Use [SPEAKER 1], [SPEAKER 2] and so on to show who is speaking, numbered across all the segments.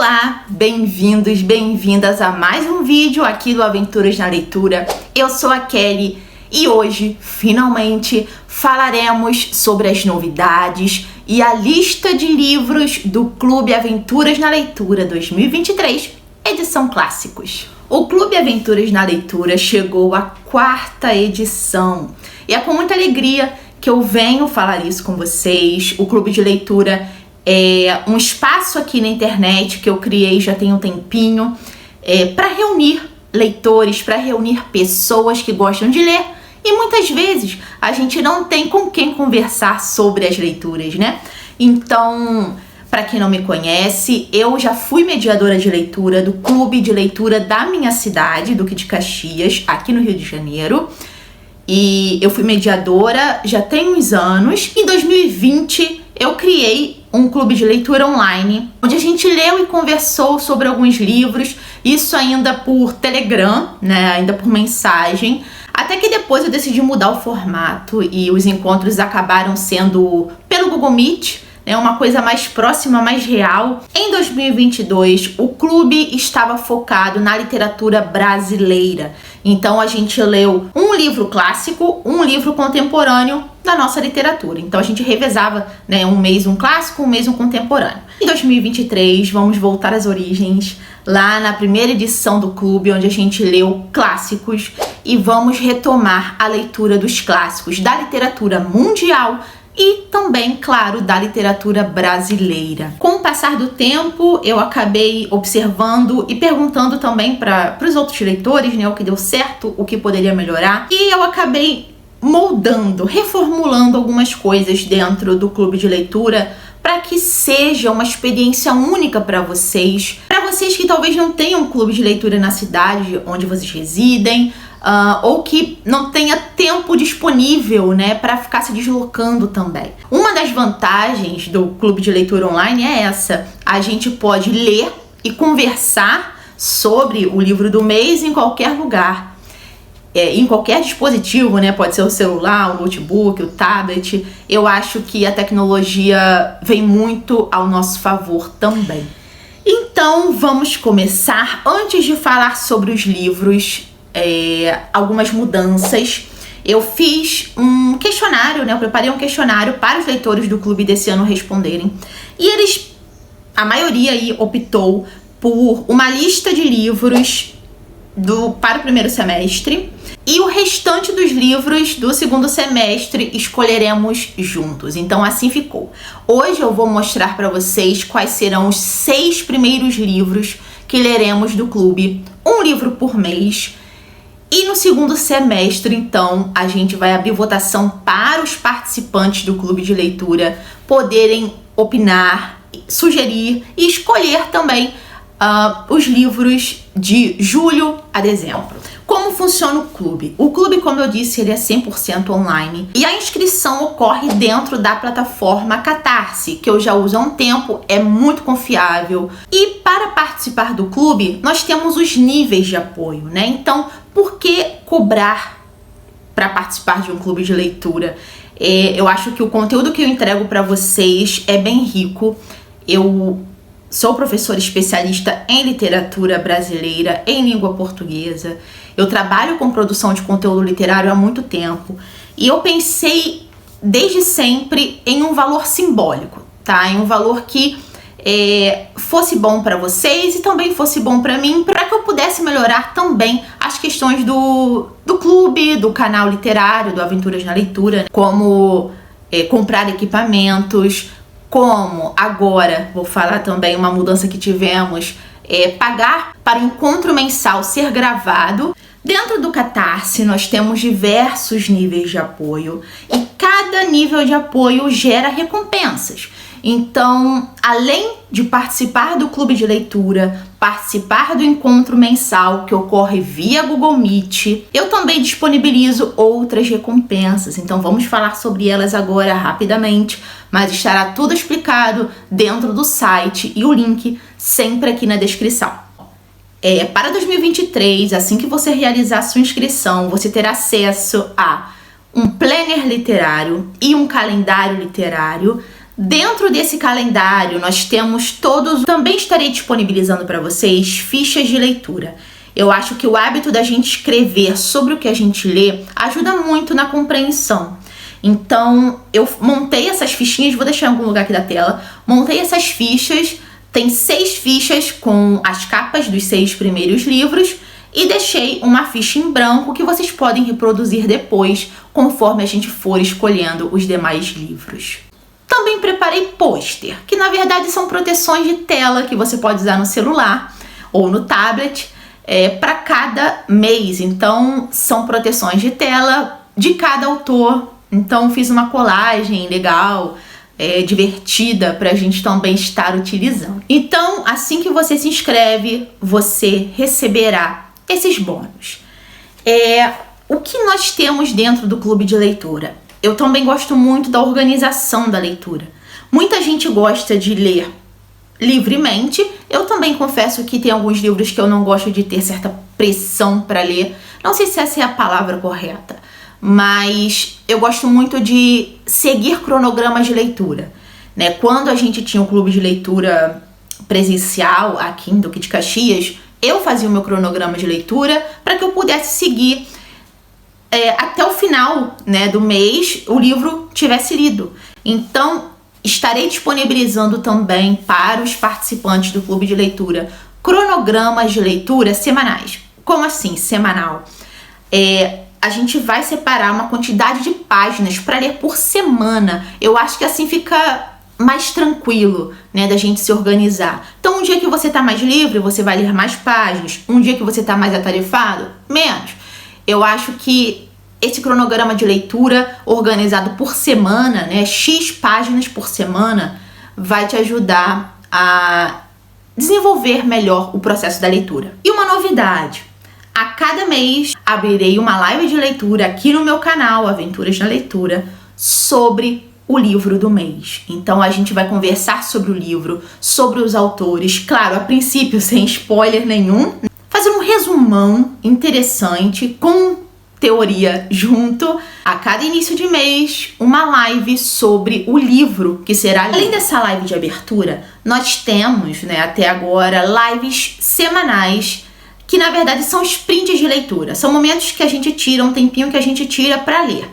[SPEAKER 1] Olá, bem-vindos, bem-vindas a mais um vídeo aqui do Aventuras na Leitura. Eu sou a Kelly e hoje, finalmente, falaremos sobre as novidades e a lista de livros do Clube Aventuras na Leitura 2023, edição Clássicos. O Clube Aventuras na Leitura chegou à 4ª edição e é com muita alegria que eu venho falar isso com vocês. O Clube de Leitura é um espaço aqui na internet que eu criei já tem um tempinho para reunir leitores, para reunir pessoas que gostam de ler e muitas vezes a gente não tem com quem conversar sobre as leituras, né? Então, para quem não me conhece, eu já fui mediadora de leitura do Clube de Leitura da minha cidade, Duque de Caxias, aqui no Rio de Janeiro. E eu fui mediadora já tem uns anos. Em 2020 eu criei um clube de leitura online, onde a gente leu e conversou sobre alguns livros, isso ainda por Telegram, né, ainda por mensagem, até que depois eu decidi mudar o formato e os encontros acabaram sendo pelo Google Meet, né, uma coisa mais próxima, mais real. Em 2022, o clube estava focado na literatura brasileira, então a gente leu um livro clássico, um livro contemporâneo da nossa literatura. Então a gente revezava, né, um mês um clássico, um mês um contemporâneo. Em 2023 vamos voltar às origens, lá na primeira edição do clube, onde a gente leu clássicos, e vamos retomar a leitura dos clássicos da literatura mundial e também, claro, da literatura brasileira. Com o passar do tempo, eu acabei observando e perguntando também para os outros leitores, né, o que deu certo, o que poderia melhorar, e eu acabei moldando, reformulando algumas coisas dentro do clube de leitura para que seja uma experiência única para vocês que talvez não tenham um clube de leitura na cidade onde vocês residem, ou que não tenha tempo disponível, né, para ficar se deslocando também. Uma das vantagens do clube de leitura online é essa: a gente pode ler e conversar sobre o livro do mês em qualquer lugar. Em qualquer dispositivo, né? Pode ser o celular, o notebook, o tablet. Eu acho que a tecnologia vem muito ao nosso favor também. Então, vamos começar. Antes de falar sobre os livros, algumas mudanças. Eu fiz um questionário, né? Eu preparei um questionário para os leitores do clube desse ano responderem. E a maioria aí optou por uma lista de livros para o primeiro semestre, e o restante dos livros do segundo semestre escolheremos juntos. Então assim ficou. Hoje eu vou mostrar para vocês quais serão os 6 primeiros livros que leremos do clube, um livro por mês. E no segundo semestre, então, a gente vai abrir votação para os participantes do clube de leitura poderem opinar, sugerir e escolher também os livros de julho a dezembro. Como funciona o clube? O clube, como eu disse, ele é 100% online e a inscrição ocorre dentro da plataforma Catarse, que eu já uso há um tempo, é muito confiável. E para participar do clube, nós temos os níveis de apoio, né? Então, por que cobrar para participar de um clube de leitura? Eu acho que o conteúdo que eu entrego para vocês é bem rico. Eu sou professora especialista em literatura brasileira, em língua portuguesa. Eu trabalho com produção de conteúdo literário há muito tempo. E eu pensei desde sempre em um valor simbólico, tá? Em um valor que fosse bom para vocês e também fosse bom para mim, para que eu pudesse melhorar também as questões do clube, do canal literário, do Aventuras na Leitura, como comprar equipamentos, como agora, vou falar também uma mudança que tivemos, pagar para o encontro mensal ser gravado. Dentro do Catarse nós temos diversos níveis de apoio e cada nível de apoio gera recompensas. Então, além de participar do clube de leitura, participar do encontro mensal que ocorre via Google Meet, eu também disponibilizo outras recompensas. Então vamos falar sobre elas agora rapidamente, mas estará tudo explicado dentro do site e o link sempre aqui na descrição. Para 2023, assim que você realizar sua inscrição, você terá acesso a um planner literário e um calendário literário Dentro desse calendário, nós temos todos... Também estarei disponibilizando para vocês fichas de leitura. Eu acho que o hábito da gente escrever sobre o que a gente lê ajuda muito na compreensão. Então, eu montei essas fichinhas, vou deixar em algum lugar aqui da tela. Montei essas fichas, tem 6 fichas com as capas dos 6 primeiros livros e deixei uma ficha em branco que vocês podem reproduzir depois, conforme a gente for escolhendo os demais livros. Também preparei pôster, que na verdade são proteções de tela que você pode usar no celular ou no tablet para cada mês. Então, são proteções de tela de cada autor. Então, fiz uma colagem legal, divertida, para a gente também estar utilizando. Então, assim que você se inscreve, você receberá esses bônus. O que nós temos dentro do clube de leitura? Eu também gosto muito da organização da leitura. Muita gente gosta de ler livremente. Eu também confesso que tem alguns livros que eu não gosto de ter certa pressão para ler. Não sei se essa é a palavra correta, mas eu gosto muito de seguir cronogramas de leitura, né? Quando a gente tinha um clube de leitura presencial aqui em Duque de Caxias, eu fazia o meu cronograma de leitura para que eu pudesse seguir até o final, né, do mês, o livro tivesse lido. Então, estarei disponibilizando também para os participantes do clube de leitura cronogramas de leitura semanais. Como assim, semanal? A gente vai separar uma quantidade de páginas para ler por semana. Eu acho que assim fica mais tranquilo, né, da gente se organizar. Então, um dia que você tá mais livre, você vai ler mais páginas. Um dia que você tá mais atarefado, menos. Eu acho que esse cronograma de leitura organizado por semana, né, X páginas por semana, vai te ajudar a desenvolver melhor o processo da leitura. E uma novidade: a cada mês abrirei uma live de leitura aqui no meu canal, Aventuras na Leitura, sobre o livro do mês. Então a gente vai conversar sobre o livro, sobre os autores, claro, a princípio sem spoiler nenhum, fazer um resumão interessante com teoria junto. A cada início de mês, uma live sobre o livro que será lido. Além dessa live de abertura, nós temos, né, até agora, lives semanais que na verdade são sprints de leitura. São momentos que a gente tira, um tempinho que a gente tira para ler.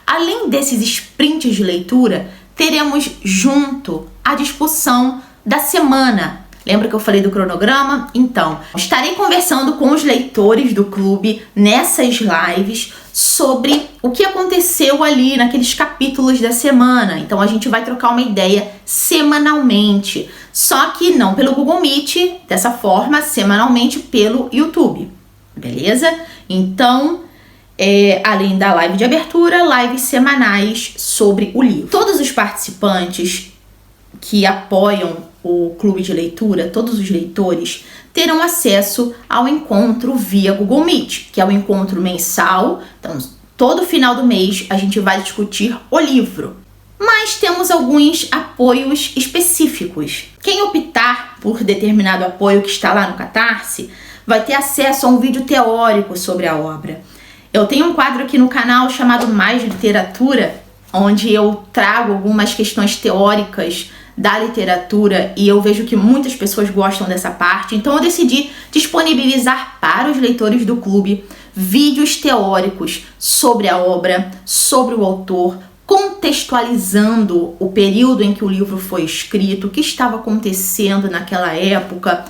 [SPEAKER 1] Além desses sprints de leitura, teremos junto a discussão da semana. Lembra que eu falei do cronograma? Então, estarei conversando com os leitores do clube nessas lives sobre o que aconteceu ali naqueles capítulos da semana. Então, a gente vai trocar uma ideia semanalmente. Só que não pelo Google Meet, dessa forma, semanalmente pelo YouTube. Beleza? Então, além da live de abertura, lives semanais sobre o livro. Todos os participantes que apoiam o clube de leitura, todos os leitores, terão acesso ao encontro via Google Meet, que é o encontro mensal. Então, todo final do mês a gente vai discutir o livro. Mas temos alguns apoios específicos. Quem optar por determinado apoio que está lá no Catarse vai ter acesso a um vídeo teórico sobre a obra. Eu tenho um quadro aqui no canal chamado Mais Literatura, onde eu trago algumas questões teóricas da literatura e eu vejo que muitas pessoas gostam dessa parte. Então eu decidi disponibilizar para os leitores do clube vídeos teóricos sobre a obra, sobre o autor, contextualizando o período em que o livro foi escrito, o que estava acontecendo naquela época,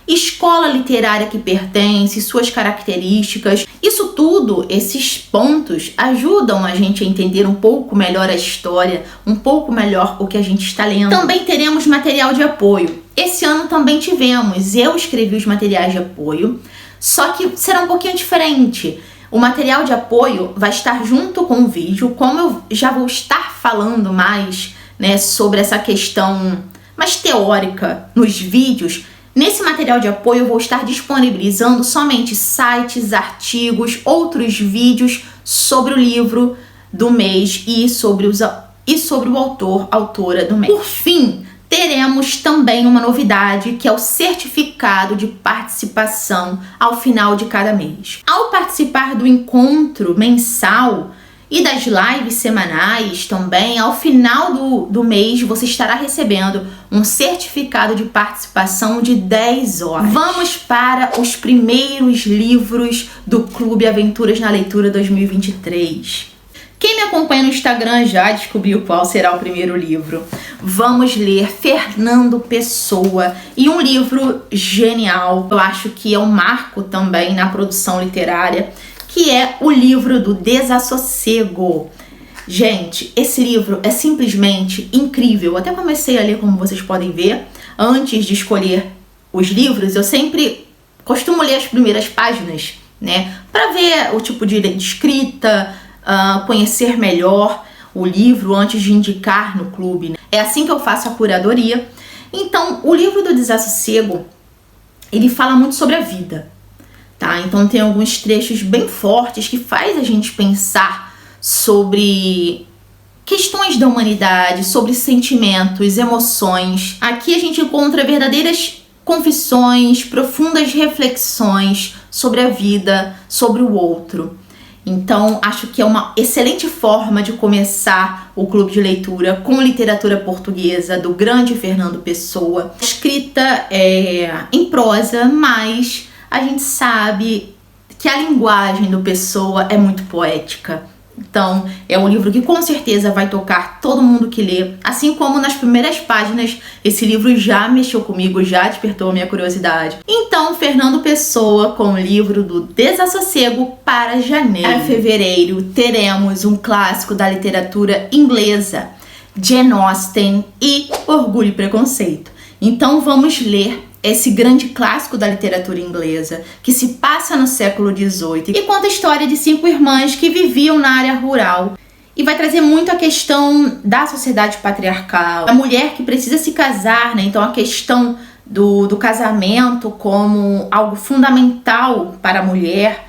[SPEAKER 1] escola literária que pertence, suas características. Isso tudo, esses pontos, ajudam a gente a entender um pouco melhor a história, um pouco melhor o que a gente está lendo. Também teremos material de apoio. Esse ano também tivemos, eu escrevi os materiais de apoio, só que será um pouquinho diferente. O material de apoio vai estar junto com o vídeo, como eu já vou estar falando mais, né, sobre essa questão mais teórica nos vídeos. Nesse material de apoio eu vou estar disponibilizando somente sites, artigos, outros vídeos sobre o livro do mês e sobre o autor, autora do mês. Por fim, teremos também uma novidade, que é o certificado de participação ao final de cada mês. Ao participar do encontro mensal, e das lives semanais também, ao final do mês você estará recebendo um certificado de participação de 10 horas. Vamos para os primeiros livros do Clube Aventuras na Leitura 2023. Quem me acompanha no Instagram já descobriu qual será o primeiro livro. Vamos ler Fernando Pessoa, e um livro genial, eu acho que é um marco também na produção literária, que é o livro do Desassossego. Gente, esse livro é simplesmente incrível. Eu até comecei a ler, como vocês podem ver. Antes de escolher os livros, eu sempre costumo ler as primeiras páginas, né? Para ver o tipo de escrita, conhecer melhor o livro antes de indicar no clube, né? É assim que eu faço a curadoria. Então, o livro do Desassossego, ele fala muito sobre a vida. Tá? Então tem alguns trechos bem fortes que faz a gente pensar sobre questões da humanidade, sobre sentimentos, emoções. Aqui a gente encontra verdadeiras confissões, profundas reflexões sobre a vida, sobre o outro. Então acho que é uma excelente forma de começar o clube de leitura com literatura portuguesa do grande Fernando Pessoa. Escrita em prosa, mas a gente sabe que a linguagem do Pessoa é muito poética. Então, é um livro que com certeza vai tocar todo mundo que lê. Assim como nas primeiras páginas, esse livro já mexeu comigo, já despertou a minha curiosidade. Então, Fernando Pessoa com o livro do Desassossego para janeiro. Para fevereiro, teremos um clássico da literatura inglesa, Jane Austen e Orgulho e Preconceito. Então, vamos ler esse grande clássico da literatura inglesa, que se passa no século XVIII e conta a história de 5 irmãs que viviam na área rural. E vai trazer muito a questão da sociedade patriarcal, a mulher que precisa se casar, né? Então a questão do casamento como algo fundamental para a mulher.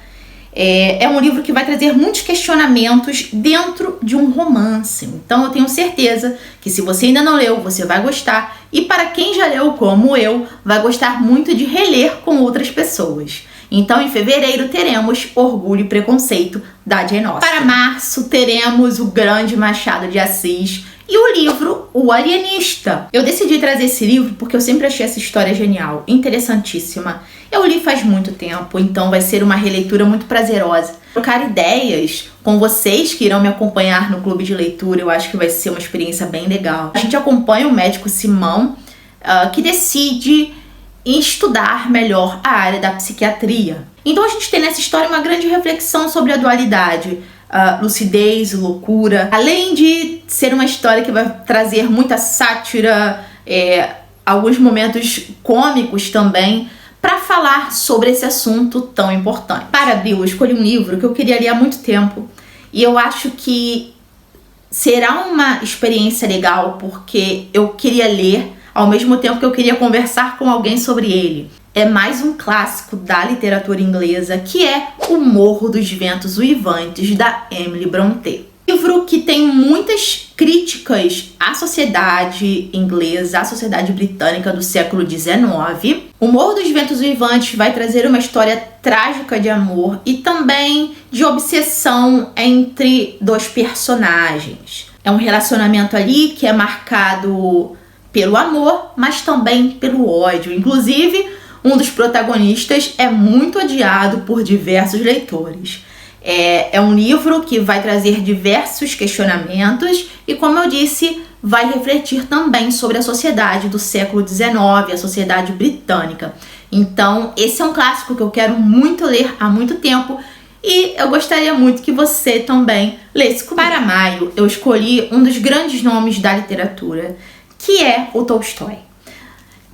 [SPEAKER 1] É um livro que vai trazer muitos questionamentos dentro de um romance. Então eu tenho certeza que se você ainda não leu, você vai gostar. E para quem já leu, como eu, vai gostar muito de reler com outras pessoas. Então em fevereiro teremos Orgulho e Preconceito, da Jane Austen. Para março teremos o grande Machado de Assis e o livro O Alienista. Eu decidi trazer esse livro porque eu sempre achei essa história genial, interessantíssima. Eu li faz muito tempo, então vai ser uma releitura muito prazerosa. Trocar ideias com vocês que irão me acompanhar no clube de leitura, eu acho que vai ser uma experiência bem legal. A gente acompanha o médico Simão, que decide estudar melhor a área da psiquiatria. Então a gente tem nessa história uma grande reflexão sobre a dualidade, lucidez, loucura. Além de ser uma história que vai trazer muita sátira, alguns momentos cômicos também, para falar sobre esse assunto tão importante. Para abril, eu escolhi um livro que eu queria ler há muito tempo e eu acho que será uma experiência legal porque eu queria ler ao mesmo tempo que eu queria conversar com alguém sobre ele. É mais um clássico da literatura inglesa, que é O Morro dos Ventos Uivantes, da Emily Brontë. Livro que tem muitas críticas à sociedade inglesa, à sociedade britânica do século XIX. O Morro dos Ventos Uivantes vai trazer uma história trágica de amor e também de obsessão entre 2 personagens. É um relacionamento ali que é marcado pelo amor, mas também pelo ódio. Inclusive, um dos protagonistas é muito odiado por diversos leitores. É um livro que vai trazer diversos questionamentos e, como eu disse, vai refletir também sobre a sociedade do século XIX, a sociedade britânica. Então, esse é um clássico que eu quero muito ler há muito tempo e eu gostaria muito que você também lesse comigo. Para maio, eu escolhi um dos grandes nomes da literatura, que é o Tolstói.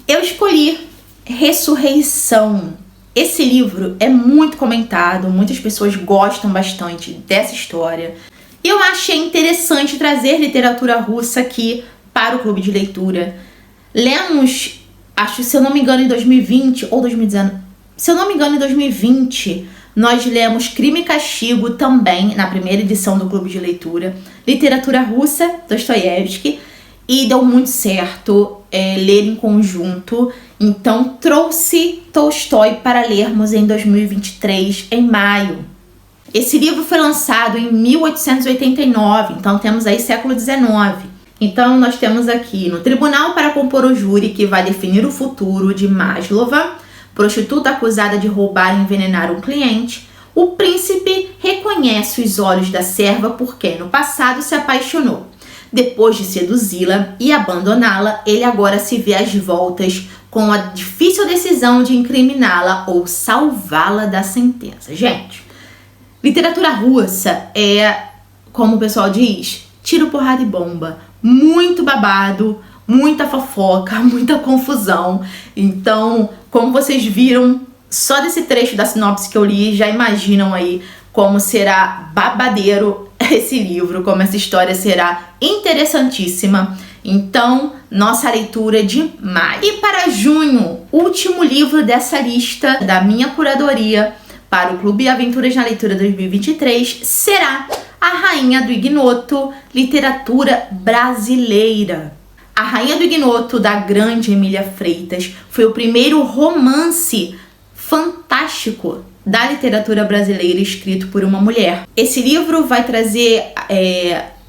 [SPEAKER 1] Eu escolhi Ressurreição. Esse livro é muito comentado, muitas pessoas gostam bastante dessa história. Eu achei interessante trazer literatura russa aqui para o clube de leitura. Lemos, acho, se eu não me engano, em 2020 ou 2019. Se eu não me engano, em 2020, nós lemos Crime e Castigo também, na primeira edição do clube de leitura. Literatura russa, Dostoiévski. E deu muito certo ler em conjunto. Então trouxe Tolstói para lermos em 2023, em maio. Esse livro foi lançado em 1889, então temos aí século XIX. Então nós temos aqui: no tribunal para compor o júri que vai definir o futuro de Maslova, prostituta acusada de roubar e envenenar um cliente, o príncipe reconhece os olhos da serva por quem no passado se apaixonou. Depois de seduzi-la e abandoná-la, ele agora se vê às voltas com a difícil decisão de incriminá-la ou salvá-la da sentença. Gente, literatura russa é, como o pessoal diz, tiro, porrada e bomba. Muito babado, muita fofoca, muita confusão. Então, como vocês viram, só desse trecho da sinopse que eu li, já imaginam aí como será babadeiro esse livro, como essa história será interessantíssima. Então, nossa leitura de maio. E para junho, último livro dessa lista da minha curadoria para o Clube Aventuras na Leitura 2023 será A Rainha do Ignoto, literatura brasileira. A Rainha do Ignoto, da grande Emília Freitas, foi o primeiro romance fantástico da literatura brasileira escrito por uma mulher. Esse livro vai trazer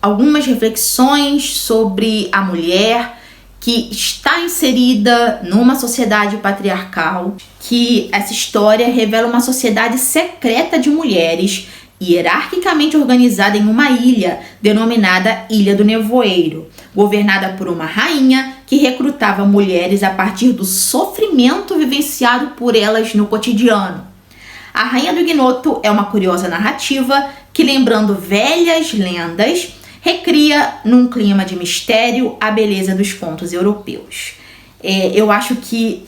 [SPEAKER 1] algumas reflexões sobre a mulher que está inserida numa sociedade patriarcal, que essa história revela uma sociedade secreta de mulheres hierarquicamente organizada em uma ilha denominada Ilha do Nevoeiro, governada por uma rainha que recrutava mulheres a partir do sofrimento vivenciado por elas no cotidiano. A Rainha do Ignoto é uma curiosa narrativa que, lembrando velhas lendas, recria num clima de mistério a beleza dos contos europeus. Eu acho que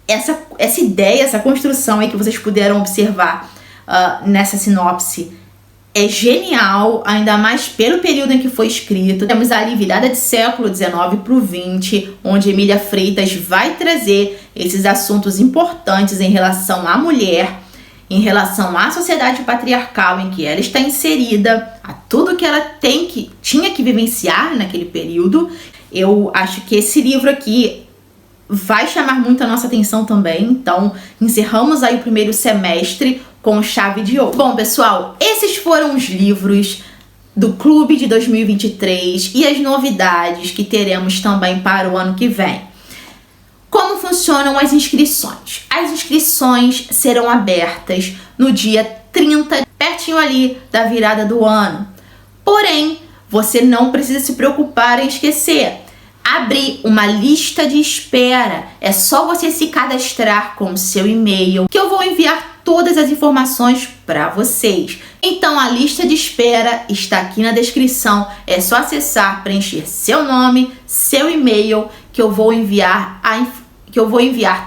[SPEAKER 1] essa ideia, essa construção aí que vocês puderam observar nessa sinopse é genial, ainda mais pelo período em que foi escrito. Temos ali virada de século XIX para o XX, onde Emília Freitas vai trazer esses assuntos importantes em relação à mulher, em relação à sociedade patriarcal em que ela está inserida, a tudo que ela tinha que vivenciar naquele período. Eu acho que esse livro aqui vai chamar muito a nossa atenção também. Então, encerramos aí o primeiro semestre com chave de ouro. Bom, pessoal, esses foram os livros do Clube de 2023 e as novidades que teremos também para o ano que vem. Como funcionam as inscrições? As inscrições serão abertas no dia 30, pertinho ali da virada do ano. Porém, você não precisa se preocupar em esquecer. Abrir uma lista de espera. É só você se cadastrar com o seu e-mail que eu vou enviar todas as informações para vocês. Então a lista de espera está aqui na descrição. É só acessar, preencher seu nome, seu e-mail que eu vou enviar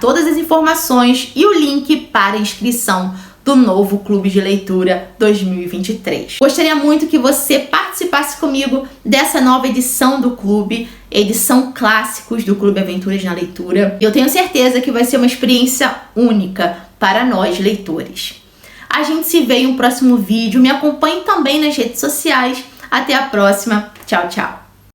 [SPEAKER 1] todas as informações e o link para inscrição do novo Clube de Leitura 2023. Gostaria muito que você participasse comigo dessa nova edição do Clube, edição Clássicos do Clube Aventuras na Leitura. E eu tenho certeza que vai ser uma experiência única para nós, leitores. A gente se vê em um próximo vídeo. Me acompanhe também nas redes sociais. Até a próxima. Tchau, tchau.